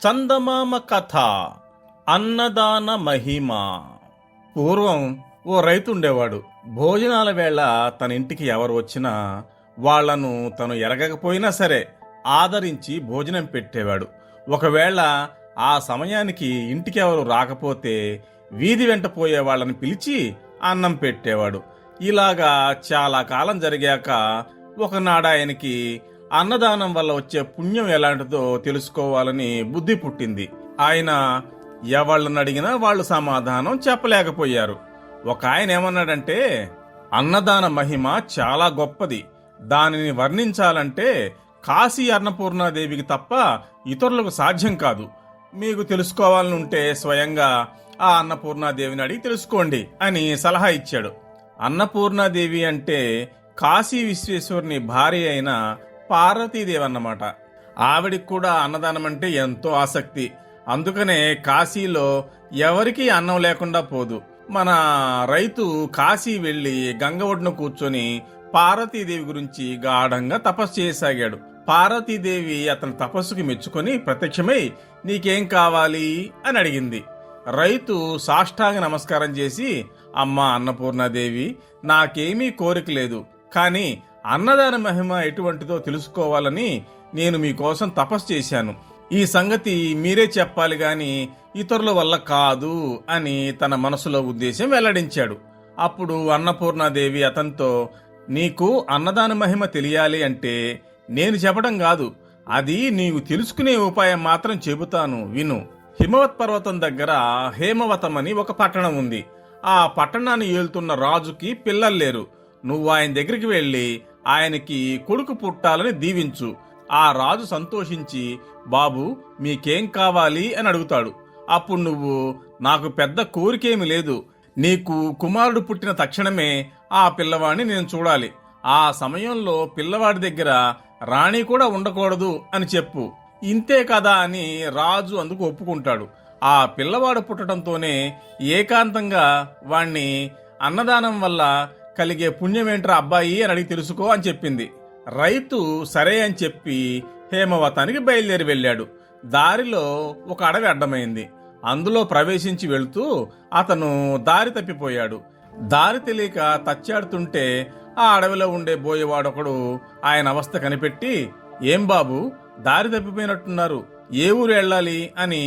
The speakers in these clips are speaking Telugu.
చందమామ కథ అన్నదాన మహిమ. పూర్వం ఓ రైతు ఉండేవాడు. భోజనాల వేళ తన ఇంటికి ఎవరు వచ్చినా వాళ్లను తను ఎరగకపోయినా సరే ఆదరించి భోజనం పెట్టేవాడు. ఒకవేళ ఆ సమయానికి ఇంటికి ఎవరు రాకపోతే వీధి వెంట పోయే వాళ్ళని పిలిచి అన్నం పెట్టేవాడు. ఇలాగా చాలా కాలం జరిగాక ఒకనాడు ఆయనకి అన్నదానం వల్ల వచ్చే పుణ్యం ఎలాంటిదో తెలుసుకోవాలని బుద్ధి పుట్టింది. ఆయన ఎవళ్ళని అడిగినా వాళ్ళు సమాధానం చెప్పలేకపోయారు. ఒక ఆయన ఏమన్నాడంటే, అన్నదాన మహిమ చాలా గొప్పది, దానిని వర్ణించాలంటే కాశీ అన్నపూర్ణాదేవికి తప్ప ఇతరులకు సాధ్యం కాదు. మీకు తెలుసుకోవాలనుంటే స్వయంగా ఆ అన్నపూర్ణాదేవిని అడిగి తెలుసుకోండి అని సలహా ఇచ్చాడు. అన్నపూర్ణాదేవి అంటే కాశీ విశ్వేశ్వరుని భార్య అయిన పార్వతీదేవి అన్నమాట. ఆవిడికి కూడా అన్నదానం అంటే ఎంతో ఆసక్తి. అందుకనే కాశీలో ఎవరికీ అన్నం లేకుండా పోదు. మన రైతు కాశీ వెళ్లి గంగ ఒడ్డున కూర్చొని పార్వతీదేవి గురించి గాఢంగా తపస్సు చేయసాగాడు. పార్వతీదేవి అతని తపస్సుకి మెచ్చుకొని ప్రత్యక్షమై నీకేం కావాలి అని అడిగింది. రైతు సాష్టాంగ నమస్కారం చేసి, అమ్మా అన్నపూర్ణాదేవి, నాకేమీ కోరిక లేదు, కానీ అన్నదాన మహిమ ఎటువంటిదో తెలుసుకోవాలని నేను మీకోసం తపస్సు చేశాను. ఈ సంగతి మీరే చెప్పాలి గాని ఇతరుల వల్ల కాదు అని తన మనసులో ఉద్దేశం వెల్లడించాడు. అప్పుడు అన్నపూర్ణాదేవి అతనితో, నీకు అన్నదాన మహిమ తెలియాలి అంటే నేను చెప్పడం కాదు, అది నీవు తెలుసుకునే ఉపాయం మాత్రం చెబుతాను, విను. హిమవత్ పర్వతం దగ్గర హేమవతం అని ఒక పట్టణం ఉంది. ఆ పట్టణాన్ని ఏలుతున్న రాజుకి పిల్లలు లేరు. నువ్వు ఆయన దగ్గరికి వెళ్లి ఆయనకి కొడుకు పుట్టాలని దీవించు. ఆ రాజు సంతోషించి, బాబు మీకేం కావాలి అని అడుగుతాడు. అప్పుడు నువ్వు, నాకు పెద్ద కోరికేమి లేదు, నీకు కుమారుడు పుట్టిన తక్షణమే ఆ పిల్లవాడిని నేను చూడాలి. ఆ సమయంలో పిల్లవాడి దగ్గర రాణి కూడా ఉండకూడదు అని చెప్పు. ఇంతే కదా అని రాజు అందుకు ఒప్పుకుంటాడు. ఆ పిల్లవాడు పుట్టడంతోనే ఏకాంతంగా వాణ్ణి అన్నదానం వల్ల కలిగే పుణ్యమేంట్రా అబ్బాయి అని అడిగి తెలుసుకో అని చెప్పింది. రైతు సరే అని చెప్పి హేమవతానికి బయలుదేరి వెళ్ళాడు. దారిలో ఒక అడవి అడ్డమైంది. అందులో ప్రవేశించి వెళుతూ అతను దారి తప్పిపోయాడు. దారి తెలియక తచ్చాడుతుంటే ఆ అడవిలో ఉండే బోయేవాడొకడు ఆయన అవస్థ కనిపెట్టి, ఏం బాబు దారి తప్పిపోయినట్టున్నారు, ఏ ఊరు వెళ్ళాలి అని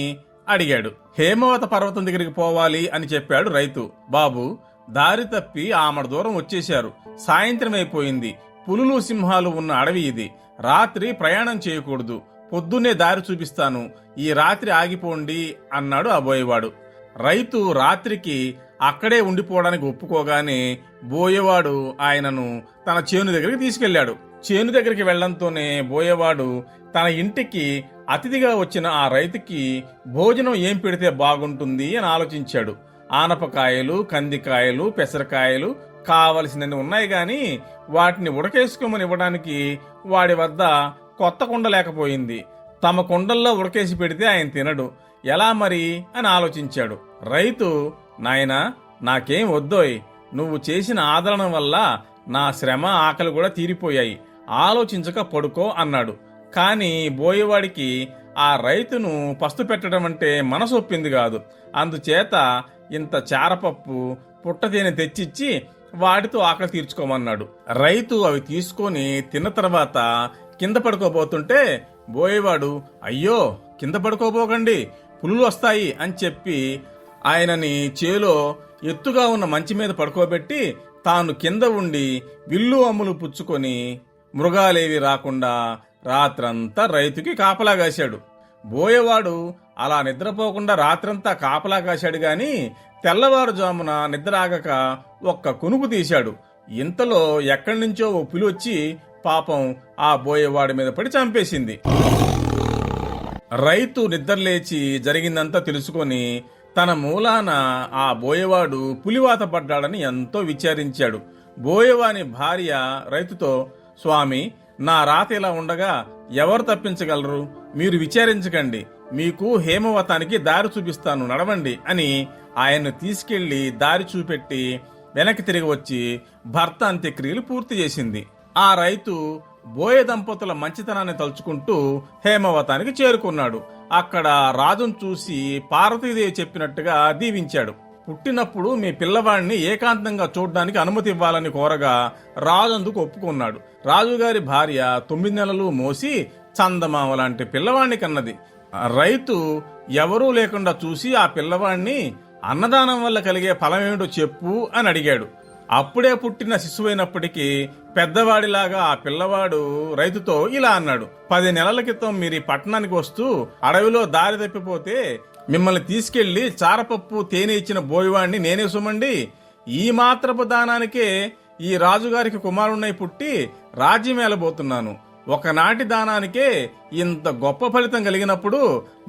అడిగాడు. హేమవత పర్వతం దగ్గరికి పోవాలి అని చెప్పాడు రైతు. బాబు దారి తప్పి ఆమడ దూరం వచ్చేశారు, సాయంత్రం అయిపోయింది, పులులు సింహాలు ఉన్న అడవి ఇది, రాత్రి ప్రయాణం చేయకూడదు, పొద్దున్నే దారి చూపిస్తాను, ఈ రాత్రి ఆగిపోండి అన్నాడు ఆ బోయేవాడు. రైతు రాత్రికి అక్కడే ఉండిపోవడానికి ఒప్పుకోగానే బోయేవాడు ఆయనను తన చేను దగ్గరికి తీసుకెళ్లాడు. చేను దగ్గరికి వెళ్లంతోనే బోయేవాడు తన ఇంటికి అతిథిగా వచ్చిన ఆ రైతుకి భోజనం ఏం పెడితే బాగుంటుంది అని ఆలోచించాడు. ఆనపకాయలు, కందికాయలు, పెసరకాయలు కావలసినన్ని ఉన్నాయి గాని వాటిని ఉడకేసుకోమని ఇవ్వడానికి వాడి వద్ద కొత్త కుండ లేకపోయింది. తమ కుండల్లో ఉడకేసి పెడితే ఆయన తినడు, ఎలా మరి అని ఆలోచించాడు. రైతు, నాయనా నాకేం వద్దోయ్, నువ్వు చేసిన ఆదరణ వల్ల నా శ్రమ ఆకలి కూడా తీరిపోయాయి, ఆలోచించక పడుకో అన్నాడు. కాని బోయేవాడికి ఆ రైతును పస్తు పెట్టడం అంటే మనసు ఒప్పింది కాదు. అందుచేత ఇంత చారపప్పు, పుట్టతేనె తెచ్చిచ్చి వాటితో ఆకలి తీర్చుకోమన్నాడు. రైతు అవి తీసుకొని తిన్న తర్వాత కింద పడుకోబోతుంటే బోయేవాడు, అయ్యో కింద పడుకోబోకండి, పులులు వస్తాయి అని చెప్పి ఆయనని చేలో ఎత్తుగా ఉన్న మంచి మీద పడుకోబెట్టి తాను కింద ఉండి విల్లు అమ్ములు పుచ్చుకొని మృగాలేవి రాకుండా రాత్రంతా రైతుకి కాపలా కాశాడు. బోయేవాడు అలా నిద్రపోకుండా రాత్రంతా కాపలా కాశాడు గాని తెల్లవారుజామున నిద్రాగక ఒక్క కునుకు తీశాడు. ఇంతలో ఎక్కడి నుంచో ఓ పులి వచ్చి పాపం ఆ బోయేవాడి మీద పడి చంపేసింది. రైతు నిద్రలేచి జరిగిందంతా తెలుసుకొని తన మూలాన ఆ బోయేవాడు పులివాత పడ్డాడని ఎంతో విచారించాడు. బోయేవాని భార్య రైతుతో, స్వామి నా రాత ఇలా ఉండగా ఎవరు తప్పించగలరు, మీరు విచారించకండి, మీకు హేమవతానికి దారి చూపిస్తాను, నడవండి అని ఆయన్ను తీసుకెళ్లి దారి చూపెట్టి వెనక్కి తిరిగి వచ్చి భర్త అంత్యక్రియలు పూర్తి చేసింది. ఆ రైతు బోయే దంపతుల మంచితనాన్ని తలుచుకుంటూ హేమవతానికి చేరుకున్నాడు. అక్కడ రాజును చూసి పార్వతీదేవి చెప్పినట్టుగా దీవించాడు. పుట్టినప్పుడు మీ పిల్లవాడిని ఏకాంతంగా చూడ్డానికి అనుమతి ఇవ్వాలని కోరగా రాజు అందుకు ఒప్పుకున్నాడు. రాజుగారి భార్య 9 నెలలు మోసి చందమామ లాంటి పిల్లవాడిని కన్నది. రైతు ఎవరూ లేకుండా చూసి ఆ పిల్లవాడిని అన్నదానం వల్ల కలిగే ఫలమేమిటో చెప్పు అని అడిగాడు. అప్పుడే పుట్టిన శిశువైనప్పటికీ పెద్దవాడిలాగా ఆ పిల్లవాడు రైతుతో ఇలా అన్నాడు: 10 నెలల క్రితం మీరు ఈ పట్టణానికి వస్తూ అడవిలో దారి తప్పిపోతే మిమ్మల్ని తీసుకెళ్లి చారపప్పు తేనె ఇచ్చిన బోయవాణ్ణి నేనే సుమండి. ఈ మాత్రపు దానానికే ఈ రాజుగారికి కుమారుణ్ణై పుట్టి రాజ్యమేలబోతున్నాను. ఒకనాటి దానానికే ఇంత గొప్ప ఫలితం కలిగినప్పుడు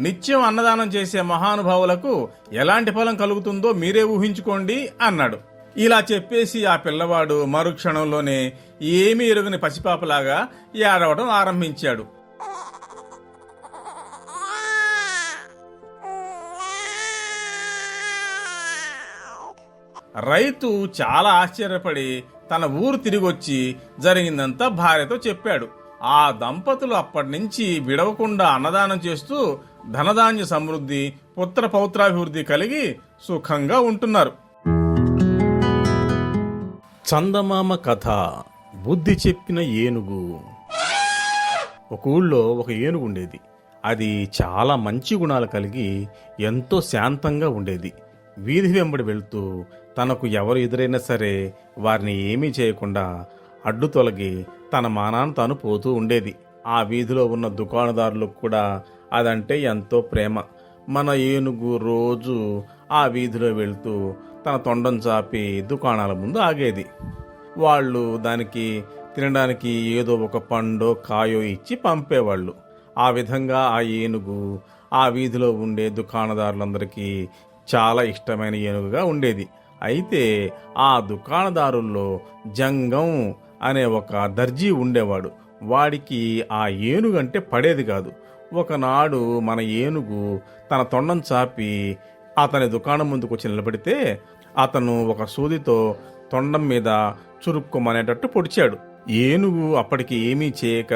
నిత్యం అన్నదానం చేసే మహానుభావులకు ఎలాంటి ఫలం కలుగుతుందో మీరే ఊహించుకోండి అన్నాడు. ఇలా చెప్పేసి ఆ పిల్లవాడు మరుక్షణంలోనే ఏమీ ఎరుగని పసిపాపలాగా ఏడవడం ఆరంభించాడు. రైతు చాలా ఆశ్చర్యపడి తన ఊరు తిరిగొచ్చి జరిగిందంతా భార్యతో చెప్పాడు. ఆ దంపతులు అప్పటి నుంచి విడవకుండా అన్నదానం చేస్తూ ధనధాన్య సమృద్ధి, పుత్ర పౌత్రాభివృద్ధి కలిగి సుఖంగా ఉంటున్నారు. చందమామ కథ. బుద్ధి చెప్పిన ఏనుగు. ఒక ఊళ్ళో ఒక ఏనుగు ఉండేది. అది చాలా మంచి గుణాలు కలిగి ఎంతో శాంతంగా ఉండేది. వీధి వెంబడి వెళ్తూ తనకు ఎవరు ఎదురైనా సరే వారిని ఏమీ చేయకుండా అడ్డు తొలగి తన మానాన్ని తాను పోతూ ఉండేది. ఆ వీధిలో ఉన్న దుకాణదారులకు కూడా అదంటే ఎంతో ప్రేమ. మన ఏనుగు రోజు ఆ వీధిలో వెళ్తూ తన తొండం చాపి దుకాణాల ముందు ఆగేది. వాళ్ళు దానికి తినడానికి ఏదో ఒక పండో కాయో ఇచ్చి పంపేవాళ్ళు. ఆ విధంగా ఆ ఏనుగు ఆ వీధిలో ఉండే దుకాణదారులందరికీ చాలా ఇష్టమైన ఏనుగుగా ఉండేది. అయితే ఆ దుకాణదారుల్లో జంగం అనే ఒక దర్జీ ఉండేవాడు. వాడికి ఆ ఏనుగంటే పడేది కాదు. ఒకనాడు మన ఏనుగు తన తొండం చాపి అతని దుకాణం ముందుకు వచ్చి నిలబడితే అతను ఒక సూదితో తొండం మీద చురుక్కుమనేటట్టు పొడిచాడు. ఏనుగు అప్పటికి ఏమీ చేయక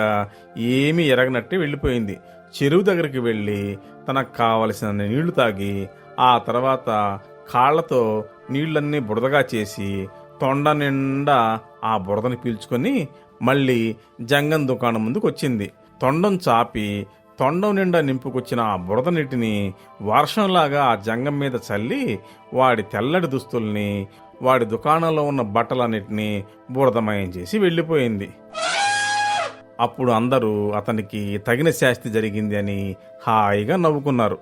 ఏమీ ఎరగనట్టు వెళ్ళిపోయింది. చెరువు దగ్గరికి వెళ్ళి తనకు కావలసిన నీళ్లు తాగి ఆ తర్వాత కాళ్లతో నీళ్లన్నీ బురదగా చేసి తొండ నిండా ఆ బురదని పీల్చుకొని మళ్ళీ జంగం దుకాణం ముందుకు వచ్చింది. తొండం చాపి తొండం నిండా నింపుకొచ్చిన ఆ బురద నీటిని వర్షంలాగా ఆ జంగం మీద చల్లి వాడి తెల్లటి దుస్తుల్ని, వాడి దుకాణంలో ఉన్న బట్టలన్నిటినీ బురదమయం చేసి వెళ్ళిపోయింది. అప్పుడు అందరూ అతనికి తగిన శాస్తి జరిగింది అని హాయిగా నవ్వుకున్నారు.